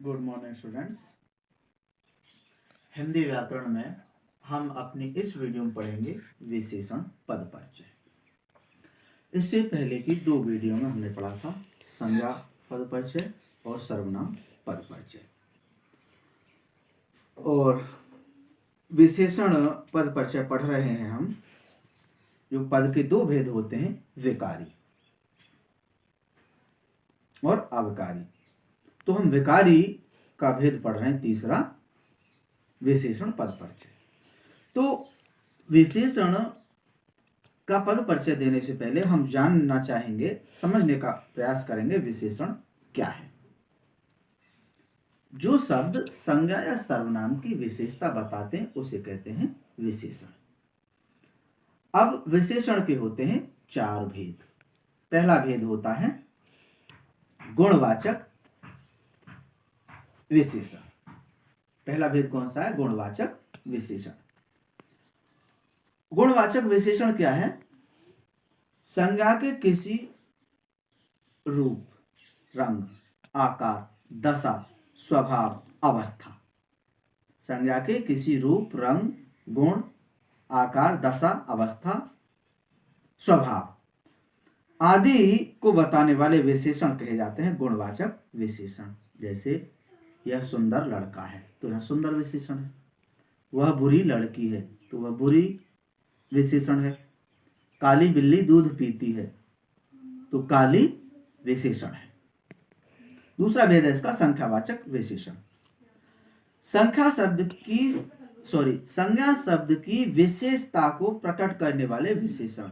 Good morning students. Hindi व्याकरण में हम अपनी इस वीडियो में पढ़ेंगे विशेषण पद परिचय। इससे पहले की दो वीडियो में हमने पढ़ा था संज्ञा पद परिचय और सर्वनाम पद परिचय। और विशेषण पद परिचय पढ़ रहे हैं हम। जो पद के दो भेद होते हैं, विकारी और अविकारी। तो हम विकारी का भेद पढ़ रहे हैं, तीसरा विशेषण पद परिचय। तो विशेषण का पद परिचय देने से पहले हम जानना चाहेंगे, समझने का प्रयास करेंगे विशेषण क्या है। जो शब्द संज्ञा या सर्वनाम की विशेषता बताते हैं उसे कहते हैं विशेषण। अब विशेषण के होते हैं चार भेद। पहला भेद होता है गुणवाचक विशेषण। पहला भेद कौन सा है? गुणवाचक विशेषण। गुणवाचक विशेषण क्या है? संज्ञा के किसी रूप, रंग, आकार, दशा, स्वभाव, अवस्था। संज्ञा के किसी रूप, रंग, गुण, आकार, दशा, अवस्था, स्वभाव आदि को बताने वाले विशेषण कहे जाते हैं गुणवाचक विशेषण। जैसे यह सुंदर लड़का है तो यह सुंदर विशेषण है। वह बुरी लड़की है तो वह बुरी विशेषण है। काली बिल्ली दूध पीती है तो काली विशेषण है। दूसरा भेद है इसका संख्यावाचक विशेषण। संज्ञा शब्द की विशेषता को प्रकट करने वाले विशेषण।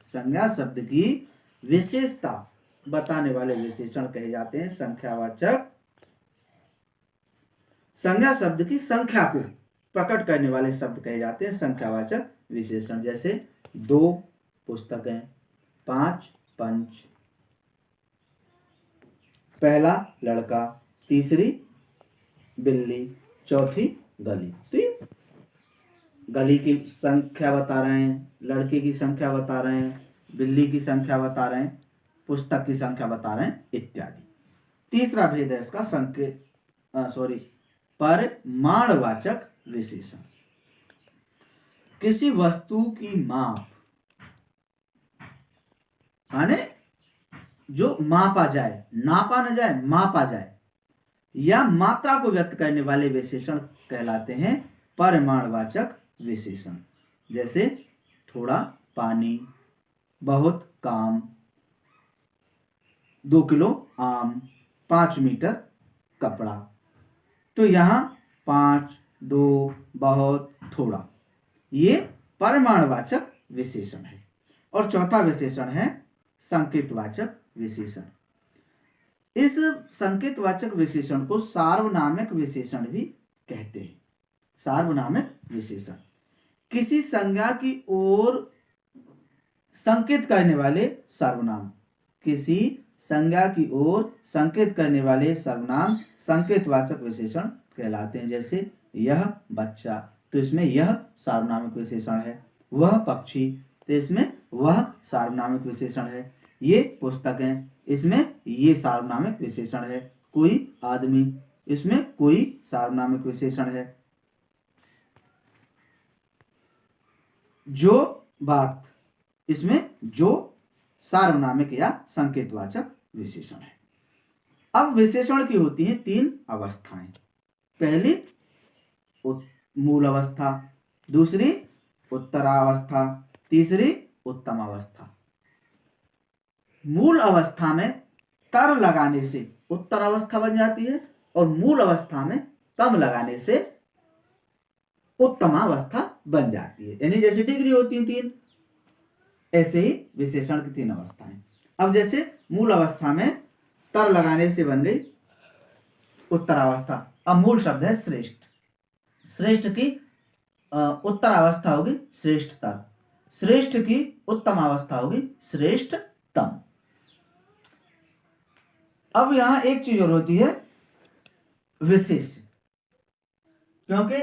संज्ञा शब्द की विशेषता बताने वाले विशेषण कहे जाते हैं संख्यावाचक। संज्ञा शब्द की संख्या को प्रकट करने वाले शब्द कहे जाते हैं संख्यावाचक विशेषण। जैसे 2 पुस्तकें, 5 पंच, पहला लड़का, तीसरी बिल्ली, चौथी गली। तो ये गली की संख्या बता रहे हैं, लड़के की संख्या बता रहे हैं, बिल्ली की संख्या बता रहे हैं, पुस्तक की संख्या बता रहे हैं इत्यादि। तीसरा भेद है इसका परिमाणवाचक विशेषण। किसी वस्तु की माप, माने जो मापा जाए, नापा न जाए, मापा जाए, या मात्रा को व्यक्त करने वाले विशेषण कहलाते हैं परिमाणवाचक विशेषण। जैसे थोड़ा पानी, बहुत काम, 2 किलो आम, 5 मीटर कपड़ा। तो यहां 5, 2, बहुत, थोड़ा, ये परिमाणवाचक विशेषण है। और चौथा विशेषण है संकेतवाचक विशेषण। इस संकेतवाचक विशेषण को सार्वनामिक विशेषण भी कहते हैं। सार्वनामिक विशेषण किसी संज्ञा की ओर संकेत करने वाले सर्वनाम। किसी संज्ञा की ओर संकेत करने वाले सर्वनाम संकेतवाचक विशेषण कहलाते हैं। जैसे यह बच्चा, तो इसमें यह सार्वनामिक विशेषण है। वह पक्षी, तो इसमें वह सार्वनामिक विशेषण है। ये पुस्तकें, इसमें ये सार्वनामिक विशेषण है। कोई आदमी, इसमें कोई सार्वनामिक विशेषण है। जो बात, इसमें जो सार्वनामिक या संकेतवाचक विशेषण है। अब विशेषण की होती हैं 3 अवस्थाएं। पहली मूल अवस्था, दूसरी उत्तरावस्था, तीसरी उत्तम अवस्था। मूल अवस्था में तर लगाने से उत्तर अवस्था बन जाती है और मूल अवस्था में तम लगाने से उत्तम अवस्था बन जाती है। यानी जैसे डिग्री होती है 3, ऐसे ही विशेषण की 3 अवस्थाएं। अब जैसे मूल अवस्था में तर लगाने से बन गई उत्तरावस्था। अब मूल शब्द है श्रेष्ठ। श्रेष्ठ की उत्तर अवस्था होगी श्रेष्ठतर। श्रेष्ठ की उत्तम अवस्था होगी श्रेष्ठतम। अब यहां एक चीज और होती है विशेष, क्योंकि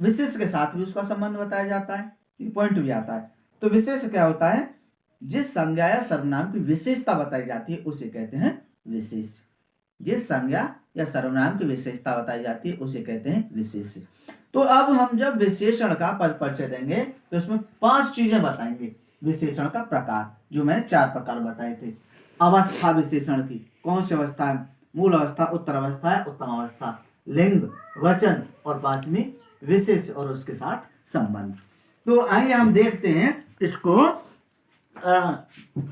विशेष के साथ भी उसका संबंध बताया जाता है, पॉइंट भी आता है। तो विशेष क्या होता है? जिस संज्ञा या सर्वनाम की विशेषता बताई जाती है उसे कहते हैं विशेष। जिस संज्ञा या सर्वनाम की विशेषता बताई जाती है उसे कहते हैं विशेष। तो अब हम जब विशेषण का पद परिचय देंगे तो उसमें 5 चीजें बताएंगे। विशेषण का प्रकार, जो मैंने 4 प्रकार बताए थे। अवस्था विशेषण की, कौन सी अवस्था है? मूल अवस्था, उत्तर अवस्था है, उत्तम अवस्था, लिंग, वचन और 5वीं विशेष और उसके साथ संबंध। तो आइए हम देखते हैं इसको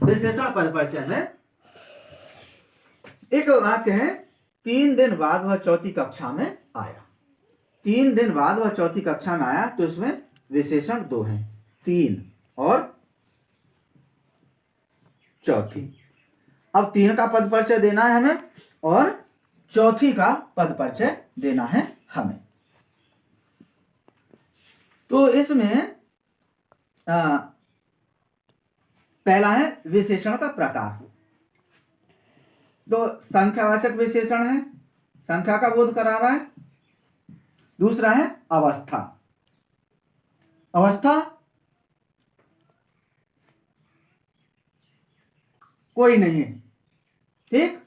विशेषण पद परिचय में। एक वाक्य है, 3 दिन बाद वह चौथी कक्षा में आया। 3 दिन बाद वह चौथी कक्षा में आया, तो इसमें विशेषण 2 हैं, 3 और चौथी। अब 3 का पद परिचय देना है हमें और चौथी का पद परिचय देना है हमें। तो इसमें पहला है विशेषण का प्रकार। तो संख्यावाचक विशेषण है, संख्या का बोध करा रहा है। दूसरा है अवस्था। अवस्था कोई नहीं है, ठीक।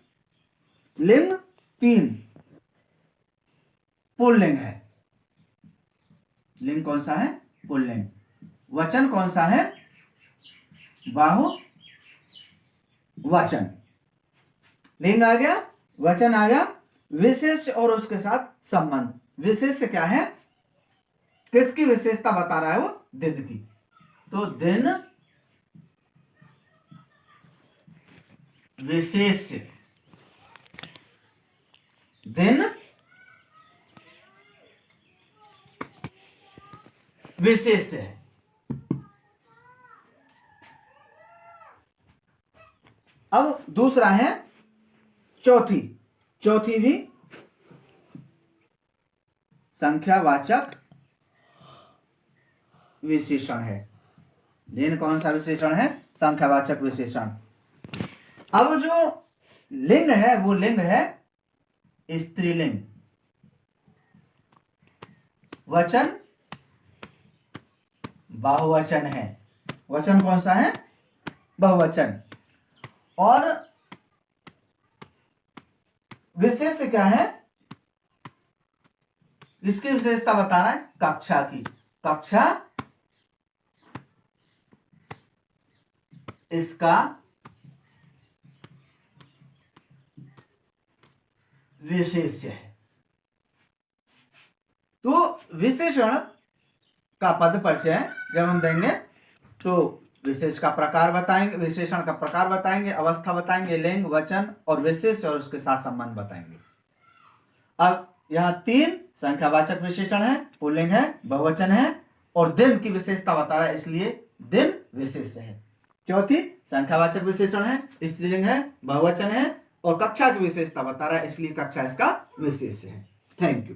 लिंग 3, पुल्लिंग है। लिंग कौन सा है? पुल्लिंग। वचन कौन सा है? बहुवचन। लिंग आ गया, वचन आ गया, विशेष और उसके साथ संबंध। विशेष क्या है? किसकी विशेषता बता रहा है वो? दिन की। तो दिन विशेष, दिन विशेष है। अब दूसरा है चौथी। चौथी भी संख्यावाचक विशेषण है। दिन कौन सा विशेषण है? संख्यावाचक विशेषण। अब जो लिंग है वो लिंग है स्त्रीलिंग। वचन बहुवचन है। वचन कौन सा है? बहुवचन। और विशेष क्या है? इसकी विशेषता बता रहा है कक्षा की। कक्षा इसका विशेष्य है। तो विशेषण का पद परिचय जब हम देंगे तो विशेष का प्रकार बताएंगे, विशेषण का प्रकार बताएंगे, अवस्था बताएंगे, लिंग, वचन और विशेष और उसके साथ संबंध बताएंगे। अब यहाँ 3 संख्यावाचक विशेषण है, पुल्लिंग है, बहुवचन है और दिन की विशेषता बता रहा है, इसलिए दिन विशेष है। चौथी संख्यावाचक विशेषण है, स्त्रीलिंग है, बहुवचन है और कक्षा की विशेषता बता रहा है, इसलिए कक्षा इसका विशेष है। Thank you.